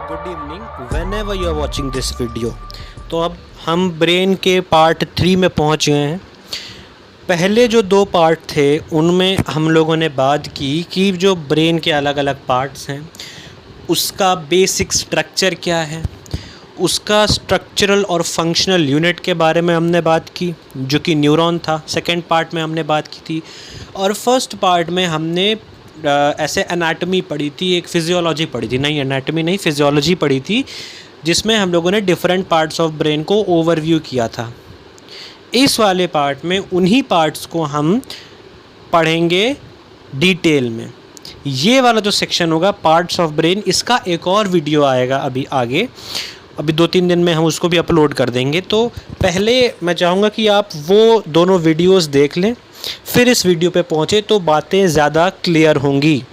Good evening whenever you are watching this video. तो अब हम ब्रेन के पार्ट 3 में पहुंच गए हैं। पहले जो 2 पार्ट थे उनमें हम लोगों ने बात की कि जो ब्रेन के अलग अलग पार्ट्स हैं उसका बेसिक स्ट्रक्चर क्या है, उसका स्ट्रक्चरल और फंक्शनल यूनिट के बारे में हमने बात की जो कि न्यूरॉन था। सेकेंड पार्ट में हमने बात की थी और फर्स्ट पार्ट में हमने ऐसे एनाटॉमी पढ़ी थी, एक फिजियोलॉजी पढ़ी थी, नहीं एनाटॉमी नहीं फिजियोलॉजी पढ़ी थी, जिसमें हम लोगों ने डिफरेंट पार्ट्स ऑफ ब्रेन को ओवरव्यू किया था। इस वाले पार्ट में उन्हीं पार्ट्स को हम पढ़ेंगे डिटेल में। ये वाला जो सेक्शन होगा पार्ट्स ऑफ ब्रेन, इसका एक और वीडियो आएगा अभी आगे, अभी 2-3 दिन में हम उसको भी अपलोड कर देंगे। तो पहले मैं चाहूँगा कि आप वो दोनों वीडियोस देख लें, फिर इस वीडियो पे पहुँचे तो बातें ज़्यादा क्लियर होंगी।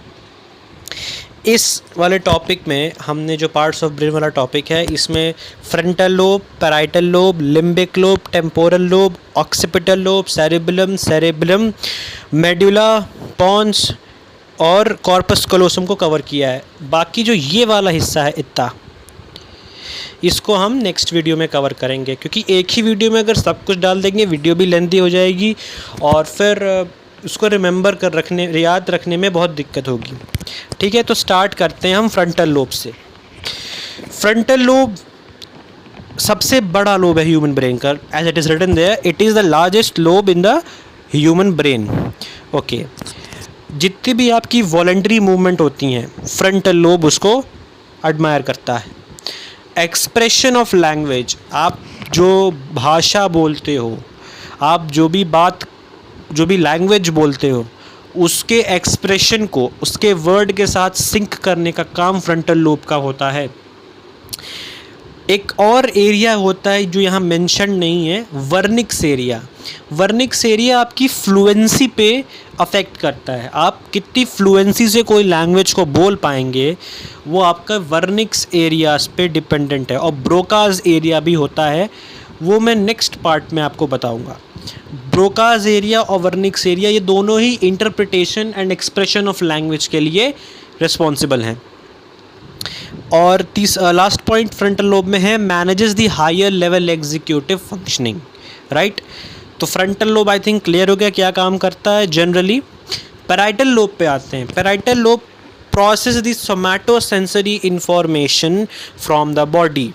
इस वाले टॉपिक में हमने जो पार्ट्स ऑफ ब्रेन वाला टॉपिक है, इसमें frontal lobe, parietal lobe, limbic lobe, temporal lobe, occipital lobe, cerebellum, medulla, pons और कॉर्पस कलोसम को कवर किया है। बाकी जो ये वाला हिस्सा है इतना, इसको हम नेक्स्ट वीडियो में कवर करेंगे, क्योंकि एक ही वीडियो में अगर सब कुछ डाल देंगे वीडियो भी लेंथी हो जाएगी और फिर उसको याद रखने में बहुत दिक्कत होगी। ठीक है, तो स्टार्ट करते हैं हम फ्रंटल लोब से। फ्रंटल लोब सबसे बड़ा लोब है ह्यूमन ब्रेन का, as it is written there, it is the largest lobe in the human brain. Okay, जितनी भी आपकी वॉलंटरी मूवमेंट होती हैं फ्रंटल लोब उसको एडमायर करता है। एक्सप्रेशन ऑफ लैंग्वेज, आप जो भाषा बोलते हो, आप जो भी लैंग्वेज बोलते हो, उसके एक्सप्रेशन को उसके वर्ड के साथ सिंक करने का काम फ्रंटल लोब का होता है। एक और एरिया होता है जो यहाँ मेंशन नहीं है, वर्निक्स एरिया। वर्निक्स एरिया आपकी फ्लुएंसी पे अफेक्ट करता है, आप कितनी फ्लुएंसी से कोई लैंग्वेज को बोल पाएंगे वो आपका वर्निक्स एरियाज पे डिपेंडेंट है। और ब्रोकाज एरिया भी होता है, वो मैं नेक्स्ट पार्ट में आपको बताऊंगा। ब्रोकाज एरिया और वर्निक्स एरिया ये दोनों ही interpretation and expression of language के लिए रिस्पॉन्सिबल हैं। और लास्ट पॉइंट फ्रंटल लोब में है, manages the higher level executive functioning, right. तो frontal lobe I think clear हो गया क्या काम करता है जनरली। पैराइटल लोब पे आते हैं। Parietal lobe process the somatosensory information from the body.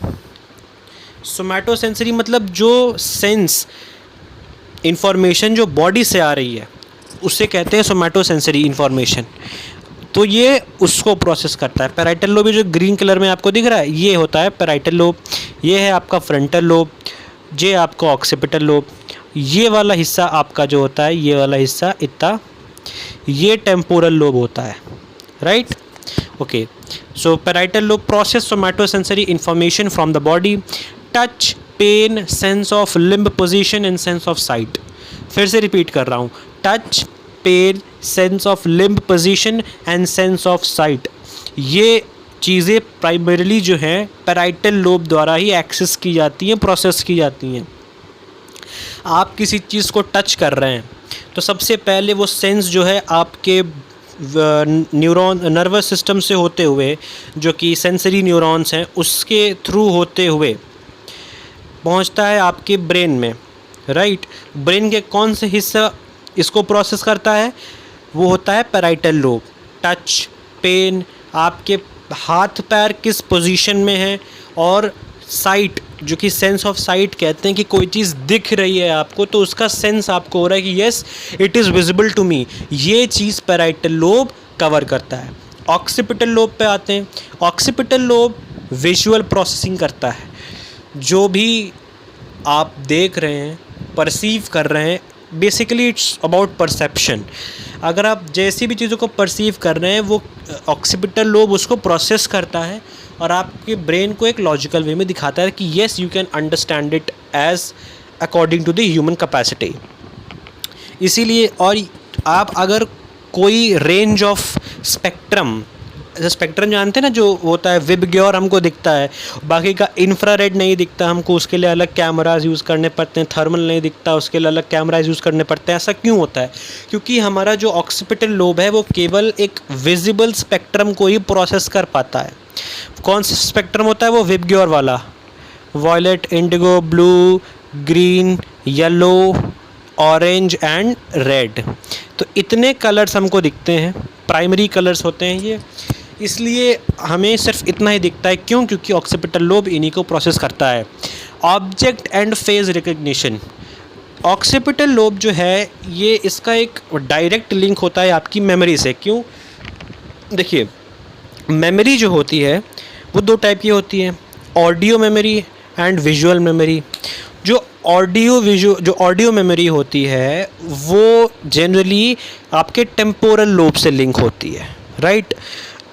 Somatosensory मतलब जो सेंस इंफॉर्मेशन जो बॉडी से आ रही है उसे कहते हैं सोमैटोसेंसरी इंफॉर्मेशन। तो ये उसको प्रोसेस करता है। पैराइटल लोब जो ग्रीन कलर में आपको दिख रहा है ये होता है पैराइटल लोब, ये है आपका फ्रंटल लोब, ये आपका ऑक्सीपिटल लोब, ये वाला हिस्सा आपका जो होता है, ये वाला हिस्सा इतना, ये टेम्पोरल लोब होता है, right. Okay, so parietal lobe process somatosensory information from the body, touch, pain, sense of limb position and sense of sight. फिर से रिपीट कर रहा हूँ, touch, pain, sense of limb position and sense of sight, ये चीज़ें primarily जो हैं parietal lobe द्वारा ही एक्सेस की जाती हैं, प्रोसेस की जाती हैं। आप किसी चीज़ को टच कर रहे हैं तो सबसे पहले वो सेंस जो है आपके नर्वस सिस्टम से होते हुए, जो कि सेंसरी न्यूरॉन्स हैं, उसके थ्रू होते हुए पहुंचता है आपके ब्रेन में, राइट। ब्रेन के कौन से हिस्सा इसको प्रोसेस करता है, वो होता है पैराइटल लोब। टच, पेन, आपके हाथ पैर किस पोजीशन में है, और साइट जो कि सेंस ऑफ साइट कहते हैं कि कोई चीज़ दिख रही है आपको तो उसका सेंस आपको हो रहा है कि yes it is visible to me, ये चीज़ पैराइटल लोब कवर करता है। ऑक्सीपिटल लोब पे आते हैं। ऑक्सीपिटल लोब विजुअल प्रोसेसिंग करता है, जो भी आप देख रहे हैं, परसीव कर रहे हैं, बेसिकली इट्स अबाउट परसेप्शन। अगर आप जैसी भी चीज़ों को परसीव कर रहे हैं वो ऑक्सीपिटल लोब उसको प्रोसेस करता है और आपके ब्रेन को एक लॉजिकल वे में दिखाता है कि yes you can understand it as according to the human capacity. इसीलिए और आप अगर कोई रेंज ऑफ स्पेक्ट्रम जानते हैं ना, जो होता है विबग्योर हमको दिखता है, बाकी का इंफ्रारेड नहीं दिखता हमको, उसके लिए अलग कैमराज यूज़ करने पड़ते हैं। थर्मल नहीं दिखता, उसके लिए अलग कैमराज यूज़ करने पड़ते हैं। ऐसा क्यों होता है? क्योंकि हमारा जो ऑक्सीपिटल लोब है वो केवल एक विजिबल स्पेक्ट्रम को ही प्रोसेस कर पाता है। कौन सा स्पेक्ट्रम होता है वो विबग्योर वाला, violet, indigo, blue, green, yellow, orange and red. तो इतने कलर्स हमको दिखते हैं, प्राइमरी कलर्स होते हैं ये, इसलिए हमें सिर्फ इतना ही दिखता है। क्यों? क्योंकि ऑक्सीपिटल लोब इन्हीं को प्रोसेस करता है। Object and phase recognition, occipital lobe जो है ये इसका एक डायरेक्ट लिंक होता है आपकी मेमोरी से। क्यों? देखिए, मेमोरी जो होती है वो दो टाइप की होती है, audio memory and visual memory. जो ऑडियो मेमोरी होती है वो जनरली आपके टेम्पोरल लोब से लिंक होती है, राइट।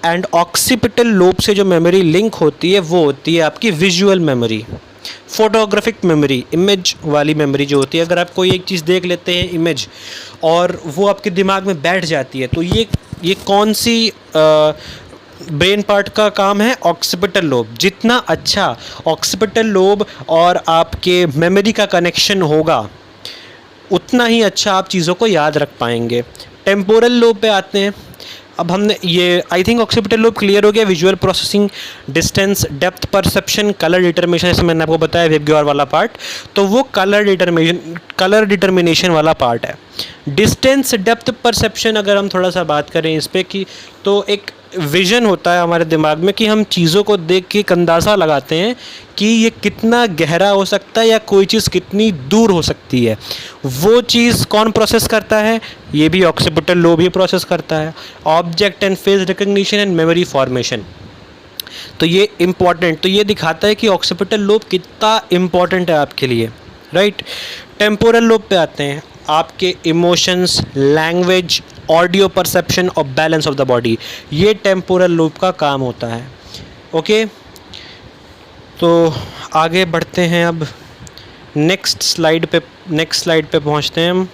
एंड ऑक्सीपिटल लोब से जो मेमोरी लिंक होती है वो होती है आपकी visual memory, photographic memory, image वाली मेमोरी जो होती है। अगर आप कोई एक चीज़ देख लेते हैं इमेज और वो आपके दिमाग में बैठ जाती है, तो ये कौन सी ब्रेन पार्ट का काम है? Occipital lobe. जितना अच्छा ऑक्सीपिटल लोब और आपके मेमोरी का कनेक्शन होगा उतना ही अच्छा आप चीज़ों को याद रख पाएंगे। टेम्पोरल लोब पे आते हैं। अब हमने ये I think occipital lobe clear हो गया। Visual processing, distance, depth perception, colour determination, जैसे मैंने आपको बताया विबग्योर वाला पार्ट, तो वो कलर डिटर्मिनेशन वाला पार्ट है। डिस्टेंस, डेप्थ परसेप्शन अगर हम थोड़ा सा बात करें इस पर कि तो एक विज़न होता है हमारे दिमाग में कि हम चीज़ों को देख के एक अंदाज़ा लगाते हैं कि ये कितना गहरा हो सकता है या कोई चीज़ कितनी दूर हो सकती है। वो चीज़ कौन प्रोसेस करता है? ये भी ऑक्सीपिटल लोब ही प्रोसेस करता है। Object and face recognition and memory formation, तो ये इम्पॉर्टेंट, तो ये दिखाता है कि ऑक्सीपिटल लोब कितना इम्पॉर्टेंट है आपके लिए, राइट। टेम्पोरल लोब पे आते हैं। आपके इमोशंस, लैंग्वेज, ऑडियो परसेप्शन और बैलेंस ऑफ द बॉडी, ये टेम्पोरल लोब का काम होता है। ओके, तो आगे बढ़ते हैं। अब नेक्स्ट स्लाइड पे पहुंचते हैं हम।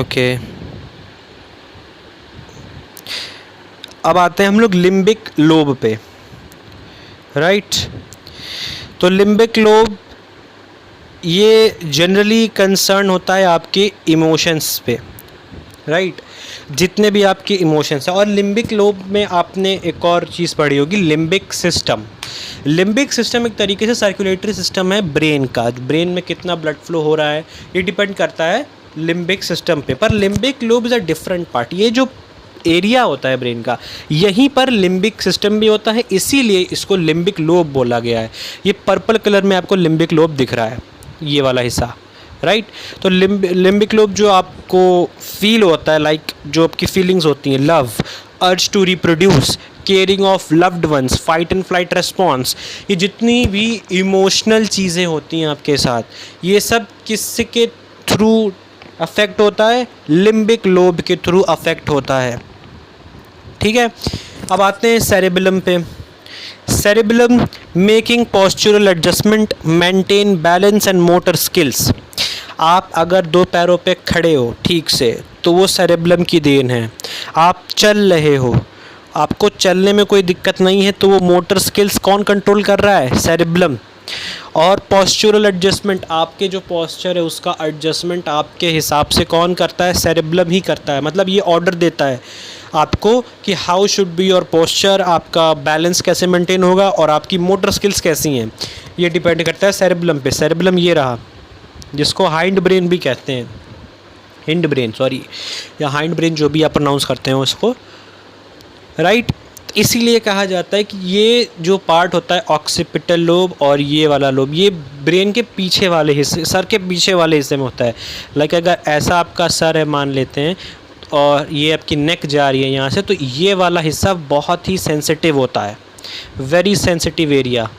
ओके, अब आते हैं हम लोग लिम्बिक लोब पे, राइट। तो लिम्बिक लोब ये जनरली कंसर्न होता है आपके इमोशंस पे, राइट, जितने भी आपके इमोशंस हैं। और लिम्बिक लोब में आपने एक और चीज़ पढ़ी होगी, लिम्बिक सिस्टम। लिम्बिक सिस्टम एक तरीके से सर्कुलेटरी सिस्टम है ब्रेन का। ब्रेन में कितना ब्लड फ्लो हो रहा है ये डिपेंड करता है लिम्बिक सिस्टम पे। पर limbic lobe is a different part. ये जो एरिया होता है ब्रेन का, यहीं पर लिम्बिक सिस्टम भी होता है, इसीलिए इसको लिम्बिक लोब बोला गया है। ये पर्पल कलर में आपको लिम्बिक लोब दिख रहा है, ये वाला हिस्सा, राइट। तो लिम्बिक लोब जो आपको फील होता है, लाइक जो आपकी फीलिंग्स होती हैं, love, urge to reproduce, caring of loved ones, fight and flight response, ये जितनी भी इमोशनल चीज़ें होती हैं आपके साथ, ये सब किसके थ्रू अफेक्ट होता है? लिम्बिक लोब के थ्रू अफेक्ट होता है, ठीक है। अब आते हैं सेरेबेलम पे। Cerebellum making postural adjustment, maintain balance and motor skills. आप अगर दो पैरों पे खड़े हो ठीक से तो वो सेरेबेलम की देन है। आप चल रहे हो, आपको चलने में कोई दिक्कत नहीं है, तो वो मोटर स्किल्स कौन कंट्रोल कर रहा है? सेरेबेलम। और पोस्चरल एडजस्टमेंट, आपके जो पोस्चर है उसका एडजस्टमेंट आपके हिसाब से कौन करता है? सेरेबेलम ही करता है। मतलब ये ऑर्डर देता है आपको कि how should be your posture, आपका बैलेंस कैसे मेंटेन होगा और आपकी मोटर स्किल्स कैसी हैं, ये डिपेंड करता है सेरेबेलम पे। सेरेबेलम ये रहा, जिसको हाइंड ब्रेन भी कहते हैं, हिंड ब्रेन सॉरी, या हाइंड ब्रेन, जो भी आप प्रोनाउंस करते हैं उसको, राइट। इसीलिए कहा जाता है कि ये जो पार्ट होता है ऑक्सीपिटल लोब और ये वाला लोब, ये ब्रेन के पीछे वाले हिस्से, सर के पीछे वाले हिस्से में होता है। लाइक अगर ऐसा आपका सर है मान लेते हैं और ये आपकी नेक जा रही है यहाँ से, तो ये वाला हिस्सा बहुत ही सेंसिटिव होता है, very sensitive area.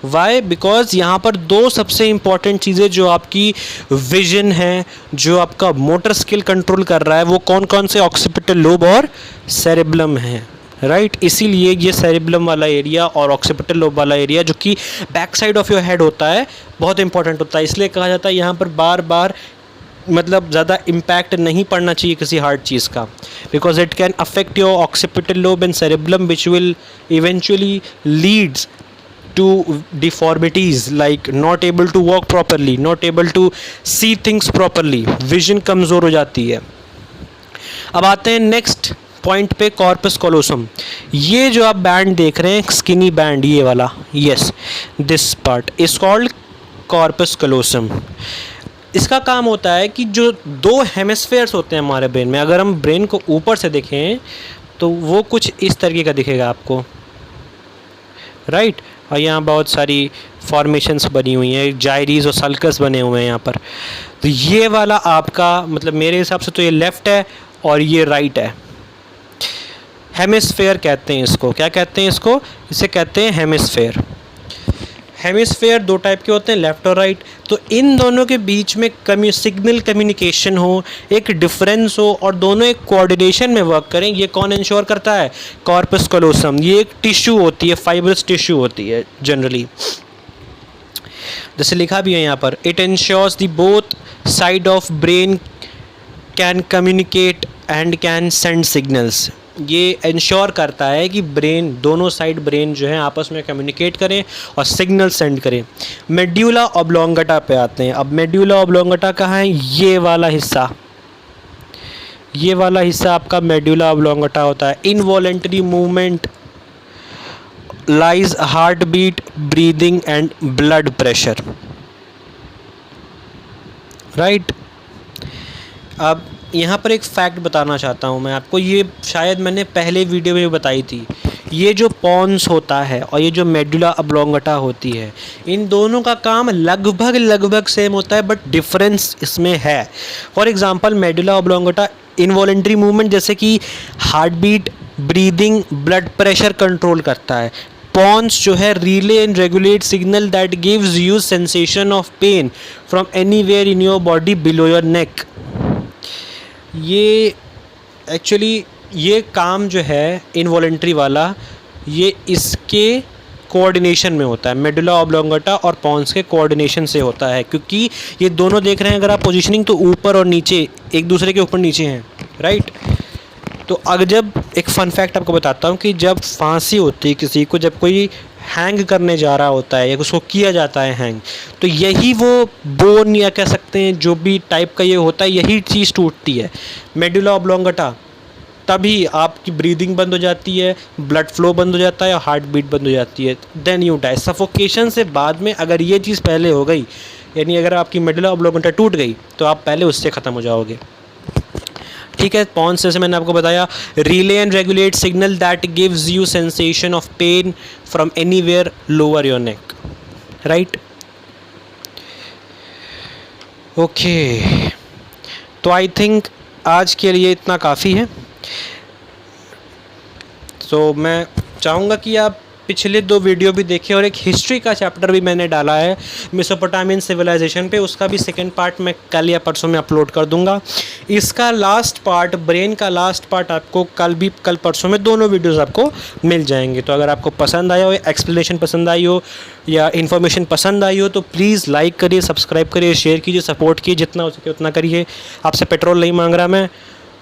Why? Because यहाँ पर दो सबसे इम्पॉर्टेंट चीज़ें जो आपकी विजन है, जो आपका मोटर स्किल कंट्रोल कर रहा है, वो कौन कौन से? ऑक्सीपिटल लोब और सेरेबेलम है, राइट। इसीलिए ये सेरेबेलम वाला एरिया और ऑक्सीपिटल लोब वाला एरिया जो कि back side of your head होता है, बहुत इंपॉर्टेंट होता है। इसलिए कहा जाता है यहाँ पर बार बार मतलब ज़्यादा इम्पैक्ट नहीं पड़ना चाहिए किसी हार्ड चीज़ का, because it can affect your occipital lobe and cerebellum which will eventually Leeds to deformities like not able to walk properly, not able to see things properly, vision कमज़ोर हो जाती है। अब आते हैं नेक्स्ट पॉइंट पे corpus callosum, ये जो आप बैंड देख रहे हैं स्किनी बैंड, ये वाला, yes this part is called corpus callosum. इसका काम होता है कि जो दो हेमिस्फेयर्स होते हैं हमारे ब्रेन में, अगर हम ब्रेन को ऊपर से देखें तो वो कुछ इस तरीके का दिखेगा आपको, राइट। और यहाँ बहुत सारी फॉर्मेशंस बनी हुई हैं, जायरीज और सल्कस बने हुए हैं यहाँ पर। तो ये वाला आपका मतलब मेरे हिसाब से तो ये लेफ़्ट है और ये राइट है। हेमिस्फेयर कहते हैं इसको, क्या कहते हैं इसको, इसे कहते हैं हेमिस्फेयर। हेमिस्फेयर दो टाइप के होते हैं, लेफ़्ट और राइट। तो इन दोनों के बीच में सिग्नल कम्युनिकेशन हो, एक डिफरेंस हो और दोनों एक कोऑर्डिनेशन में वर्क करें, ये कौन इंश्योर करता है, कॉर्पस कॉलोसम। ये एक टिश्यू होती है, फाइब्रस टिश्यू होती है जनरली, जैसे लिखा भी है यहाँ पर, it ensures the both side of brain can communicate and can send signals. ये इंश्योर करता है कि ब्रेन, दोनों साइड ब्रेन जो है आपस में कम्युनिकेट करें और सिग्नल सेंड करें। मेड्यूला ऑब्लोंगेटा पे आते हैं। अब मेड्यूला ऑब्लोंगेटा कहाँ है, ये वाला हिस्सा, ये वाला हिस्सा आपका मेड्यूला ऑब्लोंगेटा होता है। Involuntary movement, lies heart beat, breathing and blood pressure, right. अब यहाँ पर एक फैक्ट बताना चाहता हूँ मैं आपको, ये शायद मैंने पहले वीडियो में बताई थी। ये जो पॉन्स होता है और ये जो मेडुला ऑब्लोंगेटा होती है, इन दोनों का काम लगभग सेम होता है, बट डिफरेंस इसमें है। For example medulla oblongata involuntary movement जैसे कि heart beat, breathing, blood pressure control करता है। पॉन्स जो है relay and regulate signal that gives you sensation of pain from anywhere in your body below your neck. ये actually ये काम जो है इनवॉलेंट्री वाला, ये इसके कोऑर्डिनेशन में होता है, मेडुला ऑब्लोंगेटा और पॉन्स के कोऑर्डिनेशन से होता है, क्योंकि ये दोनों देख रहे हैं अगर आप पोजीशनिंग तो ऊपर और नीचे एक दूसरे के ऊपर नीचे हैं, राइट। तो अगर जब एक फ़न फैक्ट आपको बताता हूँ कि जब फांसी होती है किसी को, जब कोई हैंग करने जा रहा होता है या उसको किया जाता है हैंग, तो यही वो बोन या कह सकते हैं जो भी टाइप का ये होता है, यही चीज़ टूटती है, मेडुला ऑब्लोंगेटा। तभी आपकी ब्रीदिंग बंद हो जाती है, ब्लड फ्लो बंद हो जाता है और हार्ट बीट बंद हो जाती है, देन यू डाई। सफोकेशन से बाद में अगर ये चीज़ पहले हो गई, यानी अगर आपकी मेडुला ऑब्लोंगेटा टूट गई तो आप पहले उससे ख़त्म हो जाओगे, ठीक है। पॉन्स जैसे मैंने आपको बताया, relay and regulate signal that gives you sensation of pain from anywhere lower your neck, right. Okay, तो आई थिंक आज के लिए इतना काफ़ी है। तो मैं चाहूँगा कि आप पिछले 2 वीडियो भी देखें और एक हिस्ट्री का चैप्टर भी मैंने डाला है मेसोपोटामियन सिविलाइजेशन पे, उसका भी सेकंड पार्ट मैं कल या परसों में अपलोड कर दूंगा। इसका लास्ट पार्ट, ब्रेन का लास्ट पार्ट आपको कल परसों में दोनों वीडियोस आपको मिल जाएंगे। तो अगर आपको पसंद आया हो, एक्सप्लेनेशन पसंद आई हो या इन्फॉर्मेशन पसंद आई हो तो प्लीज़ लाइक करिए, सब्सक्राइब करिए, शेयर कीजिए, सपोर्ट कीजिए, जितना हो सके उतना करिए। आपसे पेट्रोल नहीं मांग रहा मैं,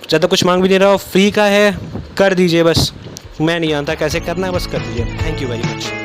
ज़्यादा कुछ मांग भी नहीं रहा, फ्री का है, कर दीजिए बस। मैं नहीं जानता कैसे करना है, बस कर दीजिए। Thank you very much.